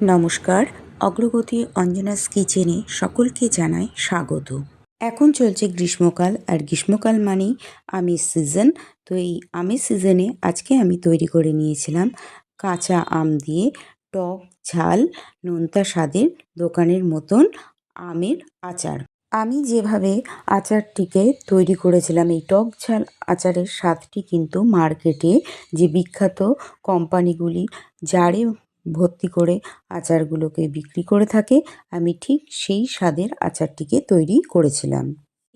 নমস্কার, অগ্রগতি অঞ্জনাস কিচেনে সকলকে জানাই স্বাগত। এখন চলছে গ্রীষ্মকাল, আর গ্রীষ্মকাল মানেই আমের সিজন। তো এই আমের সিজনে আজকে আমি তৈরি করে নিয়েছিলাম কাঁচা আম দিয়ে টক ঝাল নোনতা স্বাদের দোকানের মতন আমের আচার। আমি যেভাবে আচারটিকে তৈরি করেছিলাম, এই টক ঝাল আচারের স্বাদটি কিন্তু মার্কেটে যে বিখ্যাত কোম্পানিগুলি জারে ভর্তি করে আচারগুলোকে বিক্রি করে থাকে, আমি ঠিক সেই স্বাদের আচারটিকে তৈরি করেছিলাম।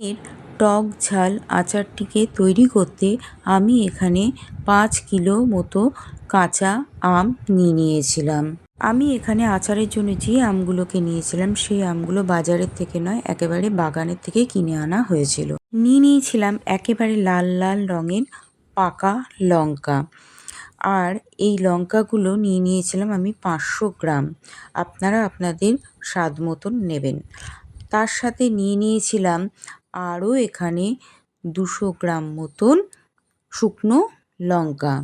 এর টক ঝাল আচারটিকে তৈরি করতে আমি এখানে 5 কিলো মতো কাঁচা আম নিয়েছিলাম। আমি এখানে আচারের জন্য যে আমগুলোকে নিয়েছিলাম সেই আমগুলো বাজারের থেকে নয়, একেবারে বাগানের থেকে কিনে আনা হয়েছিল। নিয়েছিলাম একেবারে লাল লাল রঙের পাকা লঙ্কা, আর এই লঙ্কাগুলো নিয়েছিলাম আমি 500 গ্রাম। আপনারা আপনাদের স্বাদ মতন নেবেন। তার সাথে নিয়েছিলাম আরও এখানে 200 গ্রাম মতন শুকনো লঙ্কা।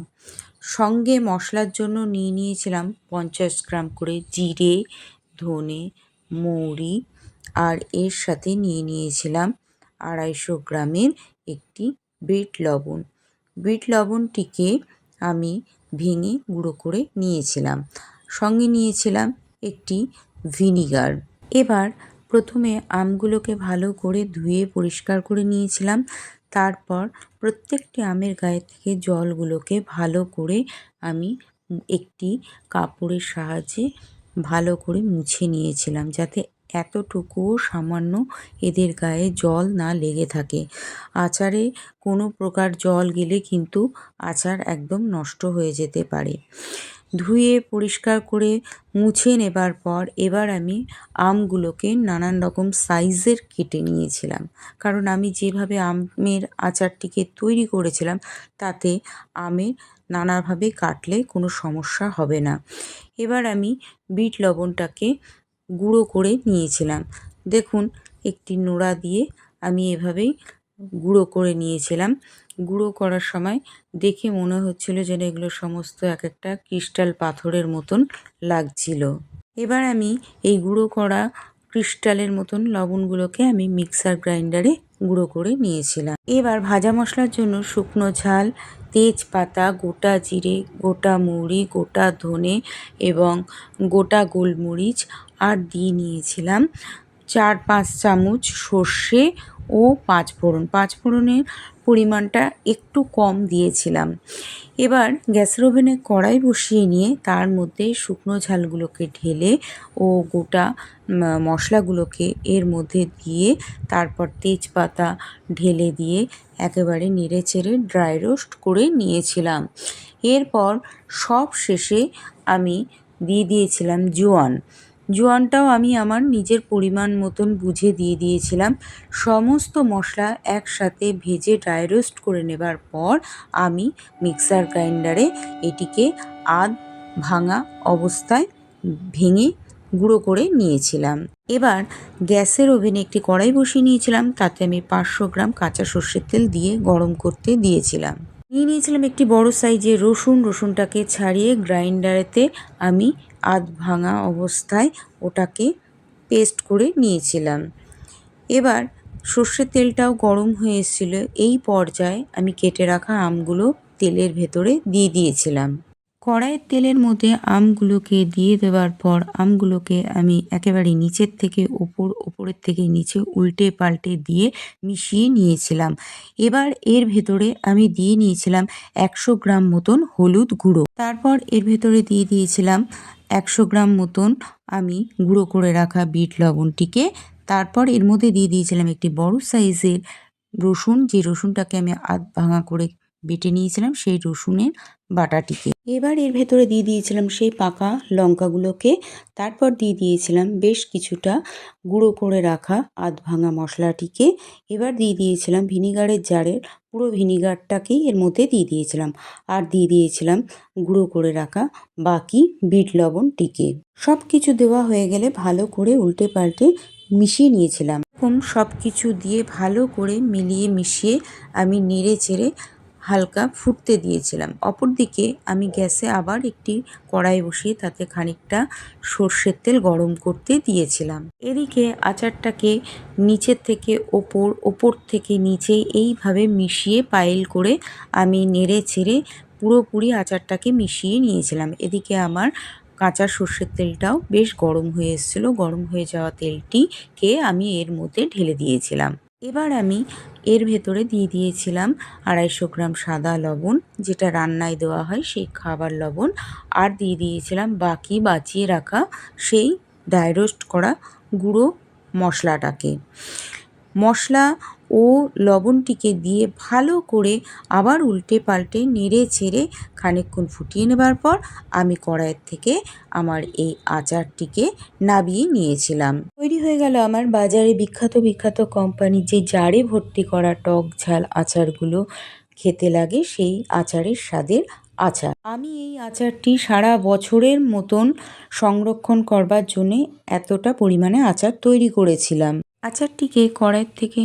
সঙ্গে মশলার জন্য নিয়েছিলাম 50 গ্রাম করে জিরে, ধনে, মৌরি, আর এর সাথে নিয়েছিলাম 250 গ্রামের একটি বিট লবণ। বিট লবণটিকে আমি ভেঙে গুঁড়ো করে নিয়েছিলাম। সঙ্গে নিয়েছিলাম একটি ভিনিগার। এবার প্রথমে আমগুলোকে ভালো করে ধুয়ে পরিষ্কার করে নিয়েছিলাম। তারপর প্রত্যেকটি আমের গায়ে থেকে জলগুলোকে ভালো করে আমি একটি কাপড়ের সাহায্যে ভালো করে মুছে নিয়েছিলাম, যাতে এতটুকুও সামান্য এদের গায়ে জল না লেগে থাকে। আচারে কোনো প্রকার জল গেলে কিন্তু আচার একদম নষ্ট হয়ে যেতে পারে। ধুয়ে পরিষ্কার করে মুছে নেবার পর এবার আমি আমগুলোকে নানান রকম সাইজের কেটে নিয়েছিলাম, কারণ আমি যেভাবে আমের আচারটিকে তৈরি করেছিলাম তাতে আমের নানাভাবে কাটলে কোনো সমস্যা হবে না। এবার আমি বিট লবণটাকে গুঁড়ো করে নিয়েছিলাম। দেখুন, একটি নোড়া দিয়ে আমি এভাবেই গুঁড়ো করে নিয়েছিলাম। গুঁড়ো করার সময় দেখে মনে হচ্ছিল যেন এগুলো সমস্ত এক একটা ক্রিস্টাল পাথরের মতন লাগছিল। এবার আমি এই গুঁড়ো করা ক্রিস্টালের মতন লবণগুলোকে আমি মিক্সার গ্রাইন্ডারে গুঁড়ো করে নিয়েছিলাম। এবার ভাজা মশলার জন্য শুকনো ঝাল, তেজপাতা, গোটা জিরে, গোটা মৌরি, গোটা ধনে এবং গোটা গোলমরিচ, আর দিয়ে নিয়েছিলাম 4-5 চামচ সর্ষে ও 5 ফোড়ন। 5 ফোড়নের পরিমাণটা একটু কম দিয়েছিলাম। এবার গ্যাসের ওভেনে কড়াই বসিয়ে নিয়ে তার মধ্যে শুকনো ঝালগুলোকে ঢেলে ও গোটা মশলাগুলোকে এর মধ্যে দিয়ে তারপর তেজপাতা ঢেলে দিয়ে একেবারে নেড়েচেড়ে ড্রাই রোস্ট করে নিয়েছিলাম। এরপর সব শেষে আমি দিয়েছিলাম জোয়ান। জোয়ানটাও আমি আমার নিজের পরিমাণ মতন বুঝে দিয়েছিলাম। সমস্ত মশলা একসাথে ভেজে ড্রাই রোস্ট করে নেবার পর আমি মিক্সার গ্রাইন্ডারে এটিকে আধ ভাঙা অবস্থায় ভেঙে গুঁড়ো করে নিয়েছিলাম। এবার গ্যাসের ওভেনে একটি কড়াই বসিয়ে নিয়েছিলাম, তাতে আমি 500 গ্রাম কাঁচা সর্ষের তেল দিয়ে গরম করতে দিয়েছিলাম। নিয়েছিলাম একটি বড় সাইজের রসুনটাকে ছাড়িয়ে গ্রাইন্ডারেতে আমি আধ ভাঙা অবস্থায় ওটাকে পেস্ট করে নিয়েছিলাম। এবার সর্ষের তেলটাও গরম হয়ে এসেছিল। এই পর্যায়ে আমি কেটে রাখা আমগুলো তেলের ভেতরে দিয়েছিলাম। কড়াইয়ের তেলের মধ্যে আমগুলোকে দিয়ে দেওয়ার পর আমগুলোকে আমি একেবারে নিচের থেকে ওপরের থেকে নিচে উল্টে পাল্টে দিয়ে মিশিয়ে নিয়েছিলাম। এবার এর ভেতরে আমি দিয়ে নিয়েছিলাম 100 গ্রাম মতন হলুদ গুঁড়ো। তারপর এর ভেতরে দিয়েছিলাম 100 গ্রাম মতন আমি গুঁড়ো করে রাখা বিট লবণটিকে। তারপর এর মধ্যে দিয়েছিলাম একটি বড় সাইজের রসুন, যে রসুনটাকে আমি আধ ভাঙা করে বেটে নিয়েছিলাম, সেই রসুনের বাটাটিকে। এবার এর ভেতরে দিয়েছিলাম সেই পাকা লঙ্কাগুলোকে। তারপর দিয়েছিলাম বেশ কিছুটা গুঁড়ো করে রাখা আধ ভাঙা মশলাটিকে। এবার দিয়েছিলাম ভিনিগারের জারের পুরো ভিনিগারটাকেই এর মধ্যে দিয়েছিলাম, আর দিয়েছিলাম গুঁড়ো করে রাখা বাকি বিট লবণটিকে। সব কিছু দেওয়া হয়ে গেলে ভালো করে উল্টে পাল্টে মিশিয়ে নিয়েছিলাম। এরকম সব কিছু দিয়ে ভালো করে মিলিয়ে মিশিয়ে আমি নেড়ে চেড়ে হালকা ফুটতে দিয়েছিলাম। অপরদিকে আমি গ্যাসে আবার একটি কড়াই বসিয়ে তাতে খানিকটা সর্ষের তেল গরম করতে দিয়েছিলাম। এদিকে আচারটাকে নিচের থেকে ওপর, ওপর থেকে নিচে এইভাবে মিশিয়ে পাইল করে আমি নেড়ে চেড়ে পুরোপুরি আচারটাকে মিশিয়ে নিয়েছিলাম। এদিকে আমার কাঁচা সর্ষের তেলটাও বেশ গরম হয়ে এসেছিলো। গরম হয়ে যাওয়া তেলটিকে আমি এর মধ্যে ঢেলে দিয়েছিলাম। এবার আমি এর ভেতরে দিয়ে দিয়েছিলাম 250 গ্রাম সাদা লবণ, যেটা রান্নায় দেওয়া হয় সেই খাবার লবণ, আর দিয়ে দিয়েছিলাম বাকি বাঁচিয়ে রাখা সেই ড্রাই রোস্ট করা গুঁড়ো মশলাটাকে। মশলা ও লবণটিকে দিয়ে ভালো করে আবার উল্টে পাল্টে নেড়ে চেড়ে খানিকক্ষণ ফুটিয়ে নেবার পর আমি কড়াইয়ের থেকে আমার এই আচারটিকে নামিয়ে নিয়েছিলাম। তৈরি হয়ে গেল আমার বাজারে বিখ্যাত বিখ্যাত কোম্পানির যে জারে ভর্তি করা টক ঝাল আচারগুলো খেতে লাগে সেই আচারের স্বাদের আচার। আমি এই আচারটি সারা বছরের মতন সংরক্ষণ করবার জন্যে এতটা পরিমাণে আচার তৈরি করেছিলাম। আচারটিকে কড়াইয়ের থেকে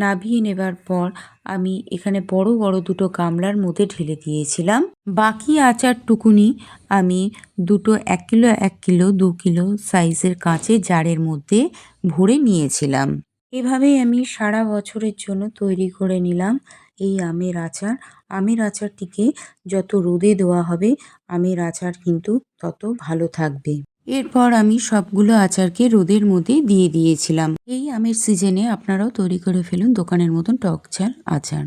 নামিয়ে নেবার পর আমি এখানে বড় বড় দুটো গামলার মধ্যে ঢেলে দিয়েছিলাম। বাকি আচারটুকুনি আমি দুটো 1 কিলো 1 কিলো 2 কিলো সাইজের কাঁচের জারের মধ্যে ভরে নিয়েছিলাম। এভাবেই আমি সারা বছরের জন্য তৈরি করে নিলাম এই আমের আচার। আমের আচারটিকে যত রোদে দেওয়া হবে আমের আচার কিন্তু তত ভালো থাকবে। এরপর আমি সবগুলো আচারকে রোদের মধ্যে দিয়ে দিয়েছিলাম। এই আমের সিজনে আপনারাও তৈরি করে ফেলুন দোকানের মতন টক ঝাল আচার।